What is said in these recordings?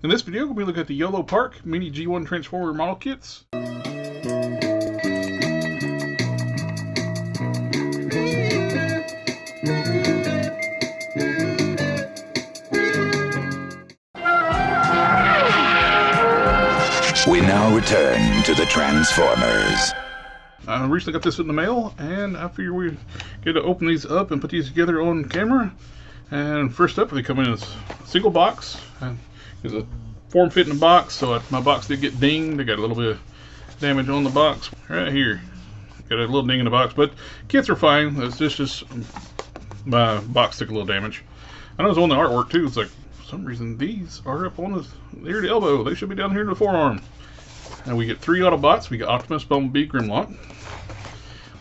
In this video, we'll be looking at the Yolopark Mini G1 Transformer model kits. We now return to the Transformers. I recently got this in the mail, and I figure we get to open these up and put these together on camera. And first up, they come in as a single box. And there's a form-fitting box, so my box did get dinged. I got a little bit of damage on the box right here. Got a little ding in the box, but kits are fine. It's just my box took a little damage. I know it's on the artwork too. It's like, for some reason, these are up on near the elbow. They should be down here in the forearm. And we get 3 Autobots. We got Optimus, Bumblebee, Grimlock.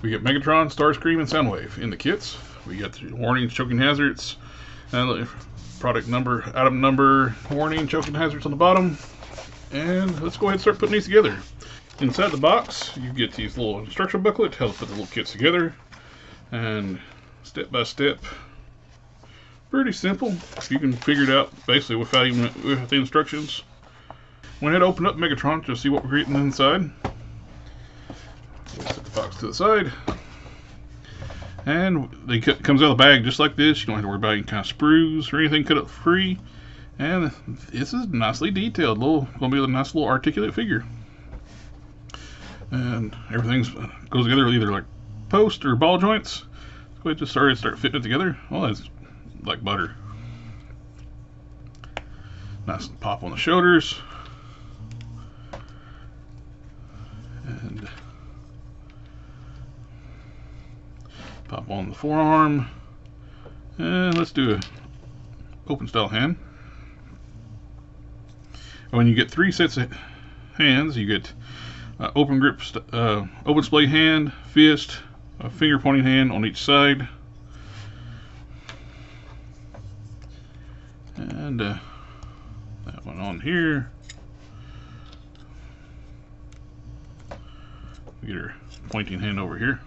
We get Megatron, Starscream, and Soundwave in the kits. We got the warnings, choking hazards, and product number, item number, warning, choking hazards on the bottom. And let's go ahead and start putting these together. Inside the box, you get these little instruction booklet to help put the little kits together. And step by step, pretty simple. You can figure it out basically with the instructions. Went ahead and open up Megatron to see what we're getting inside. We'll set the box to the side. And it comes out of the bag just like this. You don't have to worry about any kind of sprues or anything cut up free. And this is nicely detailed. Going to be a nice little articulate figure. And everything goes together with either like post or ball joints. Let's go ahead and start fitting it together. Oh, that's like butter. Nice pop on the shoulders. And pop on the forearm. And let's do a open style hand. When you get 3 sets of hands, you get open grip, open splay hand, fist, a finger pointing hand on each side. And that one on here. Get her pointing hand over here.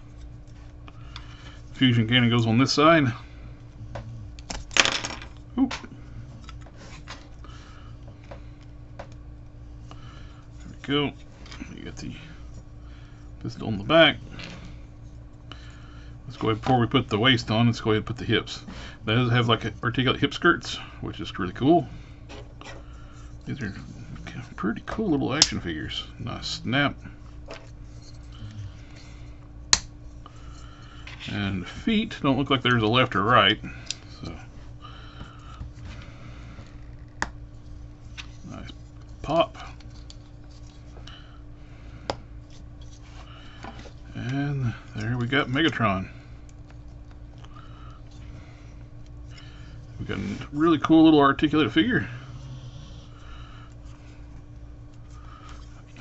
Fusion cannon goes on this side. Oop. There we go. You got the pistol on the back. Let's go ahead, before we put the waist on, let's go ahead and put the hips. That does have like articulate hip skirts, which is really cool. These are pretty cool little action figures. Nice snap. And the feet don't look like there's a left or right. So nice pop. And there we got Megatron. We got a really cool little articulated figure.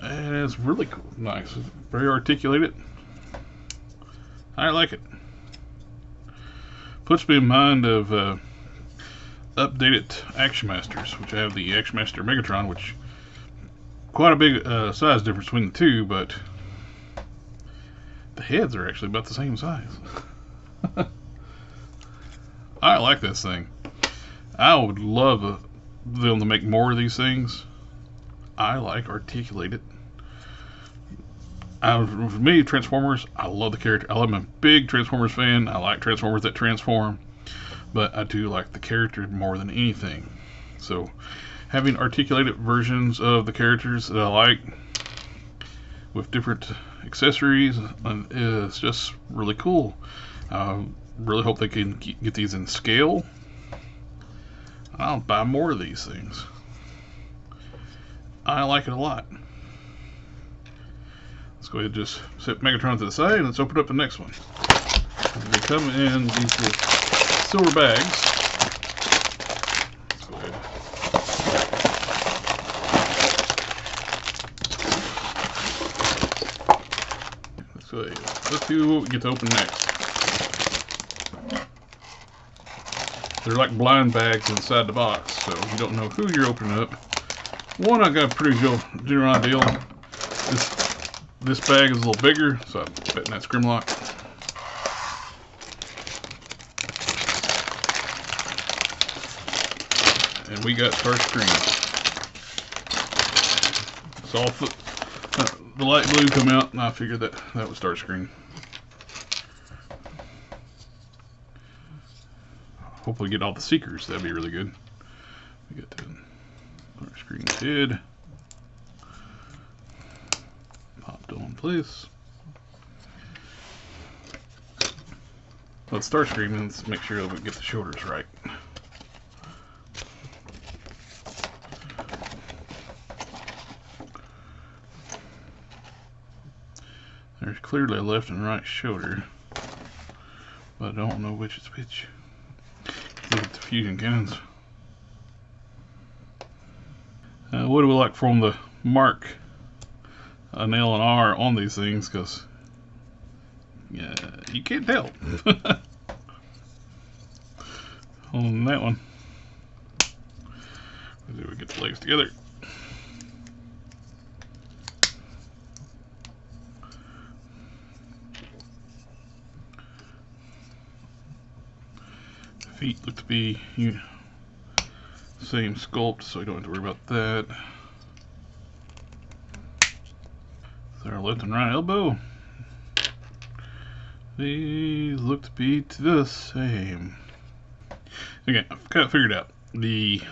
And it's really cool. Nice. Very articulated. I like it. Puts me in mind of updated Action Masters, which I have the Action Master Megatron, which quite a big size difference between the two, but the heads are actually about the same size. I like this thing. I would love them to make more of these things. I like articulated. For me, Transformers, I love the character. I'm a big Transformers fan. I like Transformers that transform, but I do like the character more than anything. So having articulated versions of the characters that I like with different accessories is just really cool. I really hope they can get these in scale. I'll buy more of these things. I like it a lot. Let's go ahead and just set Megatron to the side and let's open up the next one. They come in these little silver bags. Let's go ahead. Let's go ahead. Let's see what we get to open next. They're like blind bags inside the box, so you don't know who you're opening up. One, I got a pretty general idea. This bag is a little bigger, so I'm betting that's Grimlock. And we got Starscream. Saw the light blue come out, and I figured that was start screen. Hopefully get all the seekers. That'd be really good. We got the start screen head popped on place. Let's start screen and let's make sure that we get the shoulders right. There's clearly a left and right shoulder, but I don't know which is which. Look at the fusion cannons. What do we like from the mark an L and R on these things? Because you can't tell on that one. Let's see if we get the legs together. Feet look to be same sculpt, so you don't have to worry about that. There's our left and right elbow. These look to be the same. Okay, I've kind of figured out. The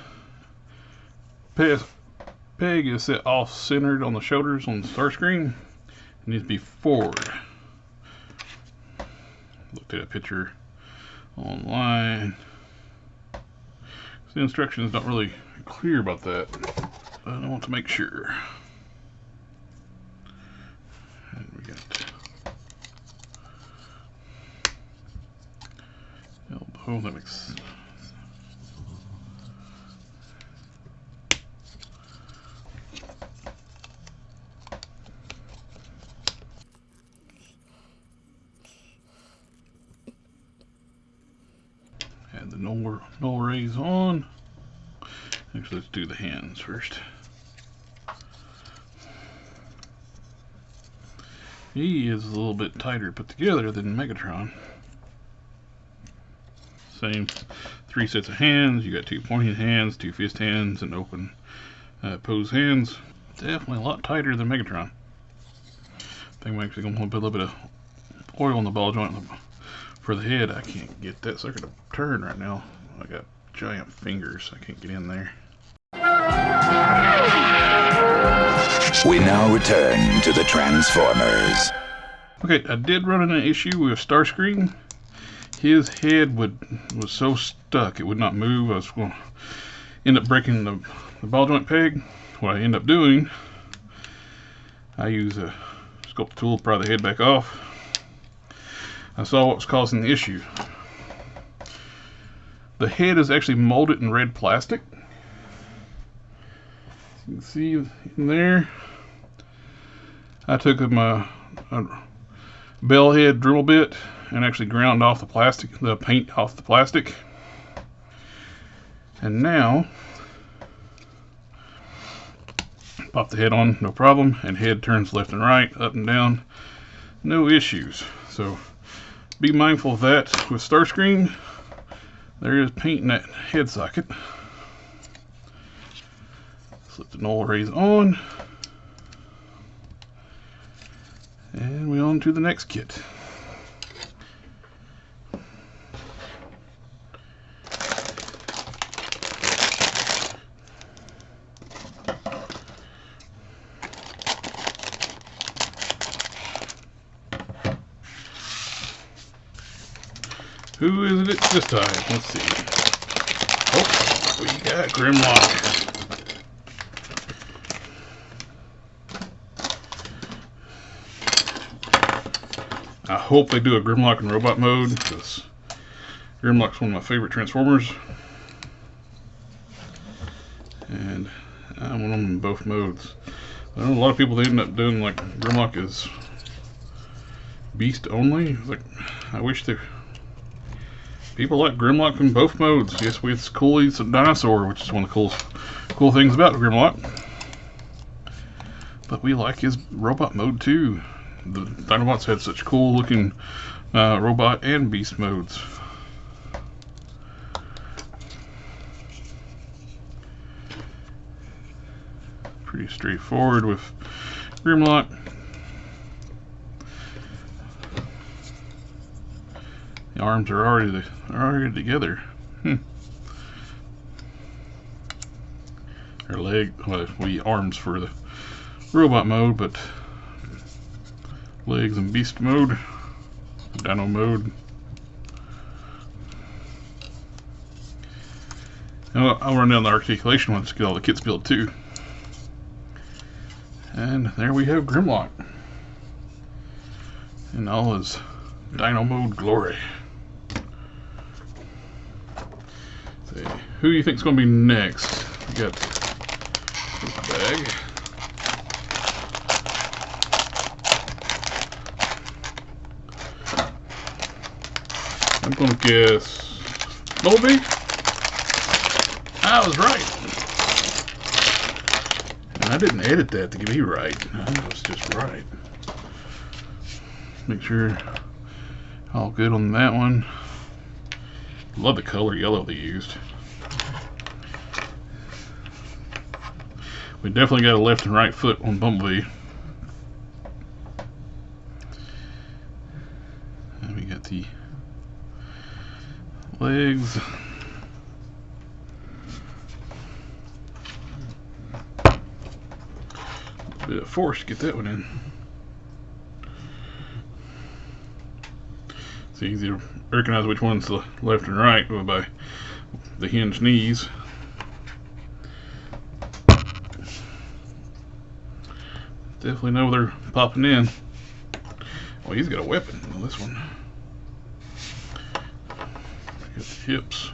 peg is set off-centered on the shoulders on the start screen. It needs to be forward. Looked at a picture online. The instructions don't really clear about that, but I want to make sure. And we got elbow. That makes and the null rays on. Actually, let's do the hands first. He is a little bit tighter put together than Megatron. Same 3 sets of hands. You got 2 pointing hands, 2 fist hands, and open pose hands. Definitely a lot tighter than Megatron. I think we're actually going to put a little bit of oil on the ball joint for the head. I can't get that sucker to turn right now. I got giant fingers. I can't get in there. We now return to the Transformers. Okay, I did run into an issue with Starscream. His head was so stuck it would not move. I was going to end up breaking the ball joint peg. What I end up doing, I use a sculpt tool to pry the head back off. I saw what was causing the issue. The head is actually molded in red plastic. You can see in there. I took my bell head Dremel bit and actually ground off the paint off the plastic. And now, pop the head on, no problem, and head turns left and right, up and down, no issues. So be mindful of that with Starscream. There is paint in that head socket. Slip the null rays on. And we're on to the next kit. Who is it this time? Let's see. Oh, we got Grimlock. I hope they do a Grimlock in robot mode, because Grimlock's one of my favorite Transformers. And I want them in both modes. I know a lot of people, they end up doing like Grimlock is beast only. Like, I wish people like Grimlock in both modes. Yes, it's cool he's a dinosaur, which is one of the cool things about Grimlock. But we like his robot mode too. The Dinobots had such cool looking robot and beast modes. Pretty straightforward with Grimlock. The arms are already together. Or leg, well, arms for the robot mode, but legs in beast mode, dino mode. And I'll run down the articulation once to get all the kits built too. And there we have Grimlock in all his dino mode glory. See, who do you think is going to be next? We got this bag. I'm going to guess Bumblebee. I was right. And I didn't edit that to get me right. I was just right. Make sure all good on that one. Love the color yellow they used. We definitely got a left and right foot on Bumblebee. And we got the legs. A bit of force to get that one in. It's easy to recognize which one's the left and right by the hinged knees. Definitely know they're popping in. Oh, he's got a weapon on this one. Got the hips.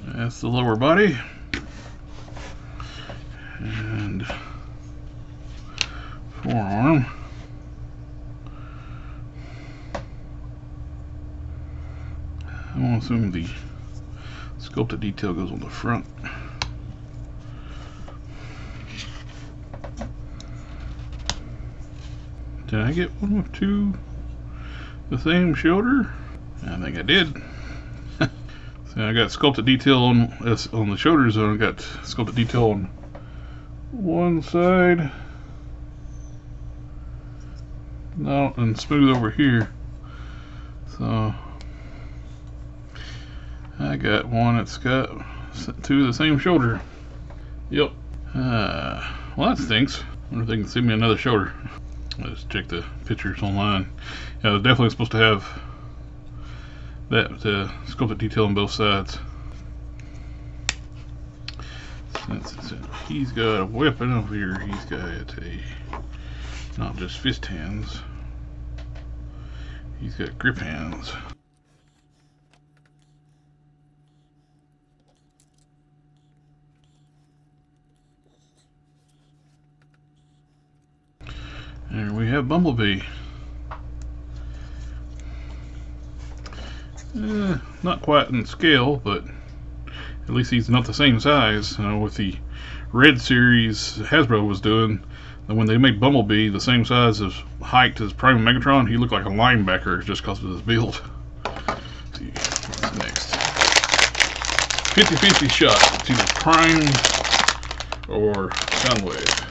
That's the lower body. And forearm. I want to assume the sculpted detail goes on the front. Did I get one with two the same shoulder? I think I did. So I got sculpted detail on the shoulders, and I got sculpted detail on one side. No, and smooth over here. So I got one that's got two of the same shoulder. Yep. Well, that stinks. I wonder if they can send me another shoulder. Let's check the pictures online. Yeah, they're definitely supposed to have that sculpted detail on both sides. Since he's got a weapon over here, he's got a not just fist hands. He's got grip hands. There we have Bumblebee. Not quite in scale, but at least he's not the same size. With the Red Series Hasbro was doing, and when they made Bumblebee the same size as height as Prime Megatron, he looked like a linebacker just because of his build. Let's see what's next. 50-50 shot. It's either Prime or Soundwave.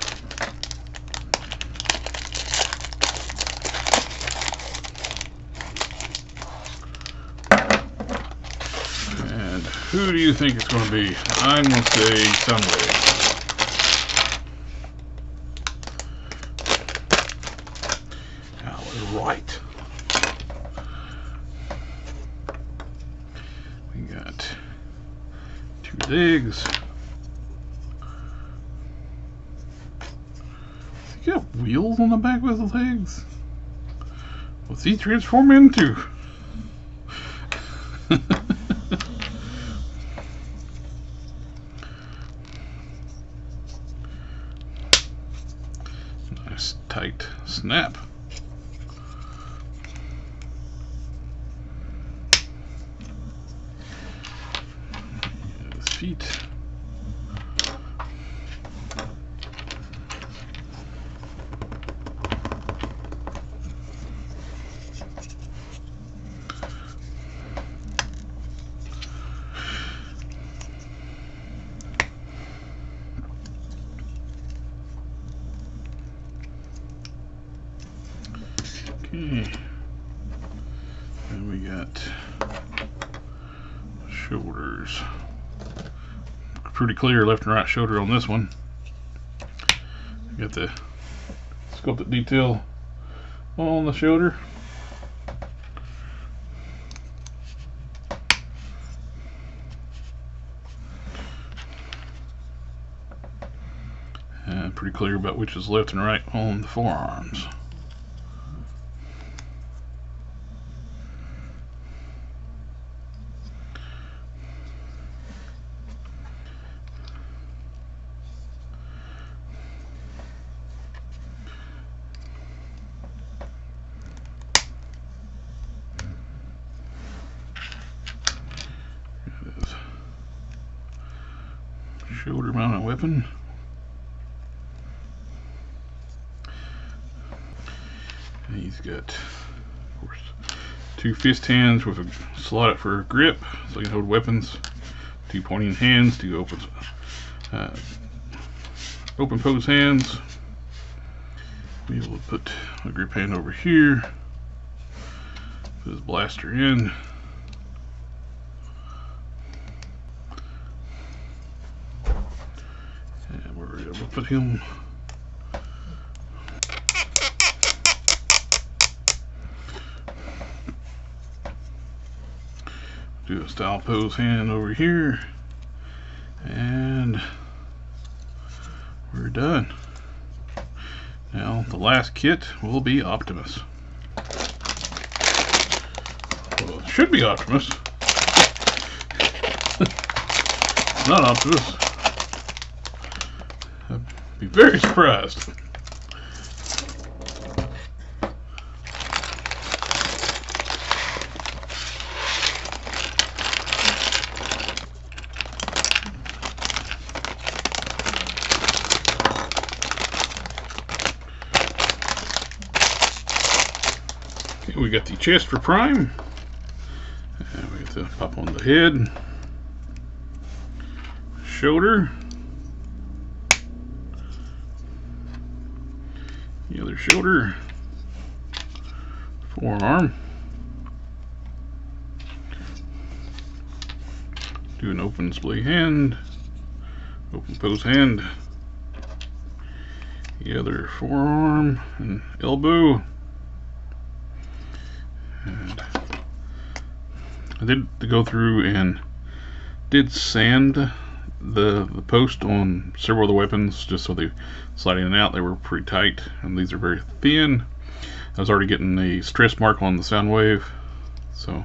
Who do you think it's going to be? I'm going to say Soundwave. I was right. We got two legs. Does he got wheels on the back of his legs? What's he transform into? Nice tight snap. His feet. Shoulders. Pretty clear left and right shoulder on this one. Got the sculpted detail on the shoulder. And pretty clear about which is left and right on the forearms. Shoulder mounted weapon. And he's got, of course, 2 fist hands with a slot for grip, so you can hold weapons. 2 pointing hands, 2 open pose hands. Be able to put a grip hand over here. Put his blaster in. We'll put him do a style pose hand over here, and we're done. Now the last kit will be Optimus. Well, it should be Optimus. Not Optimus. I'd be very surprised. Okay, we got the chest for Prime. And we have to pop on the head, shoulder, the other shoulder, forearm, do an open display hand, open pose hand, the other forearm and elbow. And I did go through and did sand the post on several of the weapons just so they slide in and out. They were pretty tight, and these are very thin. I was already getting a stress mark on the sound wave, so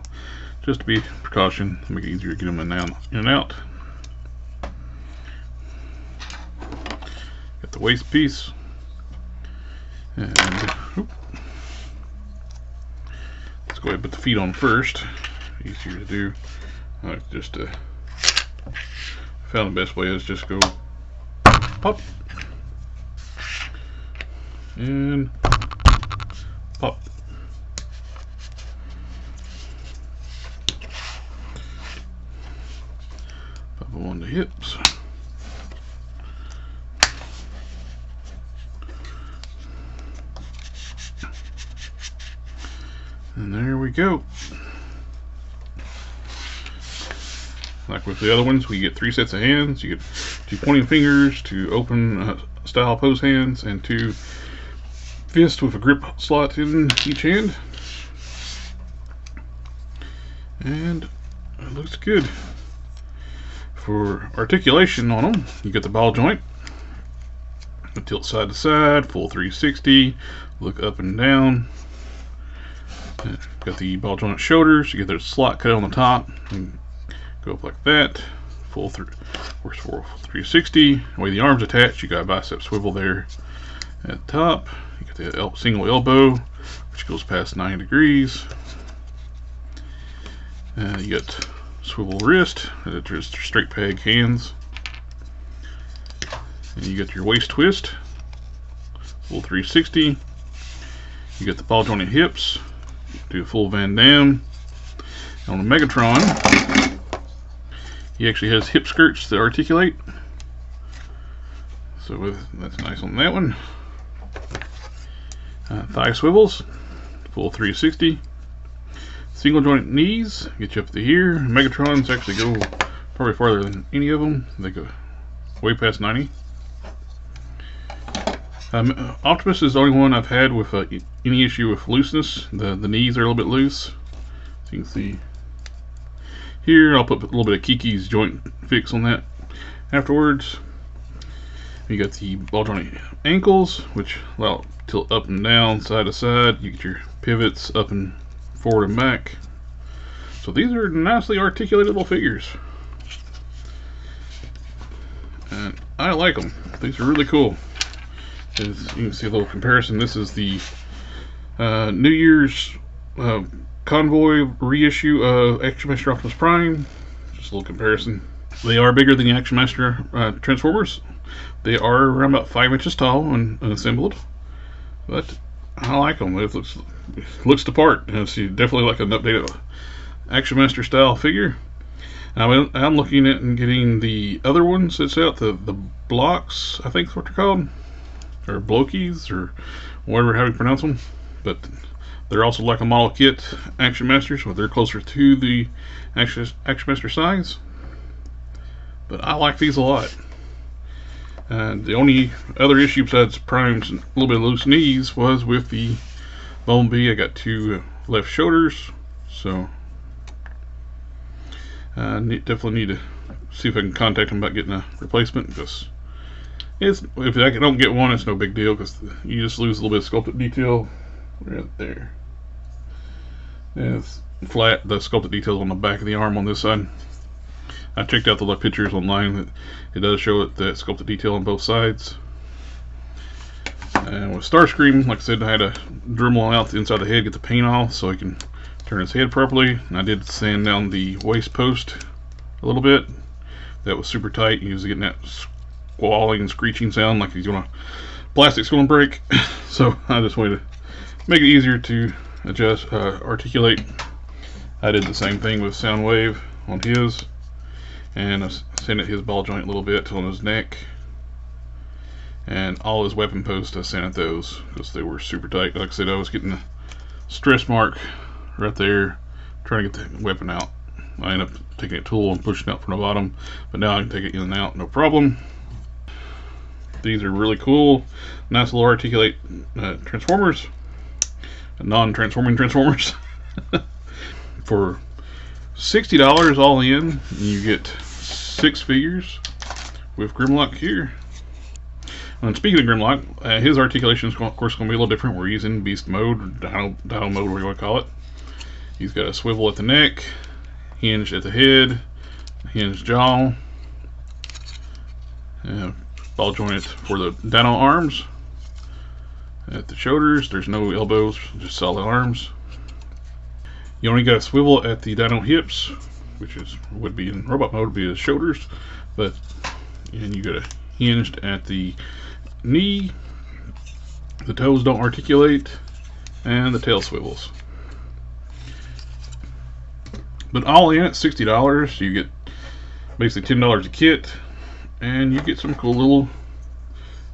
just to be precaution, make it easier to get them in and out. Got the waist piece, and let's go ahead and put the feet on first. Easier to do. Just found the best way is just go pop and pop. Pop them on the hips. And there we go. Like with the other ones, we get 3 sets of hands. You get 2 pointing fingers, 2 open style pose hands, and 2 fists with a grip slot in each hand. And it looks good. For articulation on them, you get the ball joint, a tilt side to side, full 360, look up and down. Got the ball joint shoulders. You get their slot cut on the top. And go up like that. Full 360. The way the arms attached, you got a bicep swivel there at the top. You got the single elbow, which goes past 90 degrees. You got swivel wrist, just straight peg hands. And you got your waist twist, full 360. You got the ball jointed hips, do a full Van Damme. On the Megatron, he actually has hip skirts that articulate, so that's nice on that one. Thigh swivels, full 360. single joint knees get you up to here. Megatrons actually go probably farther than any of them. They go way past 90. Optimus is the only one I've had with any issue with looseness. The knees are a little bit loose. So you can see here. I'll put a little bit of Kiki's joint fix on that afterwards. You got the ball joint ankles, which allow tilt up and down, side to side. You get your pivots up and forward and back. So these are nicely articulated little figures, and I like them. These are really cool. As you can see a little comparison. This is the New Year's Convoy reissue of Action Master Optimus Prime. Just a little comparison. They are bigger than the Action Master Transformers. They are around about 5 inches tall and assembled, but I like them. It looks the part. It's definitely like an updated Action Master style figure. I'm looking at and getting the other ones that's out, the blocks, I think is what they're called, or blokies, or whatever, how you pronounce them. But they're also like a model kit Action Masters, so they're closer to the Action Master size. But I like these a lot. The only other issue besides Prime's a little bit of loose knees was with the Bumblebee. I got 2 left shoulders, so I definitely need to see if I can contact them about getting a replacement, because if I don't get one, it's no big deal, because you just lose a little bit of sculpted detail right there. And it's flat, the sculpted details on the back of the arm on this side. I checked out the pictures online. It does show that sculpted detail on both sides. And with Starscream, like I said, I had to Dremel out the inside of the head, get the paint off so he can turn his head properly. And I did sand down the waist post a little bit. That was super tight. He was getting that squalling and screeching sound like he's gonna, plastic's gonna break. So I just wanted to make it easier to adjust, articulate. I did the same thing with Soundwave on his. And I sanded his ball joint a little bit on his neck, and all his weapon posts I sanded those because they were super tight. Like I said, I was getting a stress mark right there trying to get the weapon out. I ended up taking a tool and pushing out from the bottom, but now I can take it in and out no problem. These are really cool, nice little articulate Transformers, non-transforming Transformers. For $60 all in, you get 6 figures with Grimlock here. And speaking of Grimlock, his articulation is of course going to be a little different. We're using beast mode, or dino mode, whatever you want to call it. He's got a swivel at the neck, hinge at the head, hinged jaw, ball joint for the dino arms. At the shoulders, there's no elbows, just solid arms. You only got a swivel at the dino hips, which would be in robot mode, would be the shoulders, and you got a hinged at the knee. The toes don't articulate, and the tail swivels. But all in at $60, you get basically $10 a kit, and you get some cool little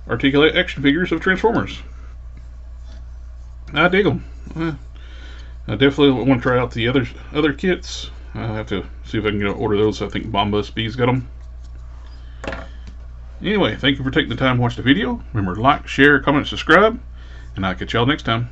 articulate action figures of Transformers. I dig them. I definitely want to try out the other kits. I have to see if I can order those. I think Bombus B's got them. Anyway, thank you for taking the time to watch the video. Remember to like, share, comment, subscribe, and I'll catch y'all next time.